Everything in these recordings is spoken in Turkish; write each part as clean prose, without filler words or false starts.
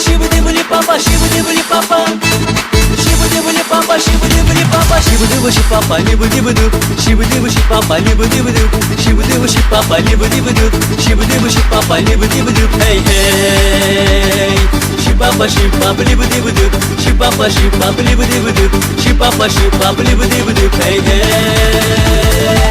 shibidi papa, shibidi papa, shibidi papa, shibidi papa, shibidi papa, libidibidu, shibidi papa, libidibidu, shibidi papa, libidibidu, shibidi papa, libidibidu, hey hey. Shibaba shibaba libidibidu, shibaba shibaba libidibidu, shibaba shibaba libidibidu, hey hey.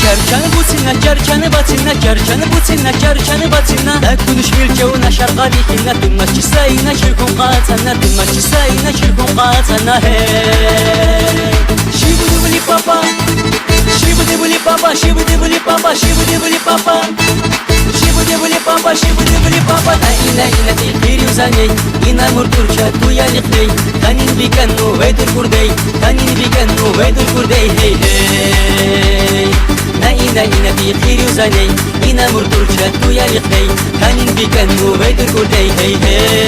Kerkanı butina, kerkanı batina, kerkanı butina, kerkanı batina. Ekuluş milkeuna şarqadi kinna, tummaçı sayına şirkun qatana, tummaçı sayına şirkun qatana hey. Shibidi papa, shibidi papa, shibidi papa, shibidi papa, shibidi papa, shibidi papa. Na ina tilkiri uzaney, ina murturça tuyalikney, kanin bikanu vedir kurdey, kanin bikanu vedir kurdey hey hey. ina tilkiri uzaney, ina murturça tuyalikney, kanin bikanu vedir kurdey hey hey.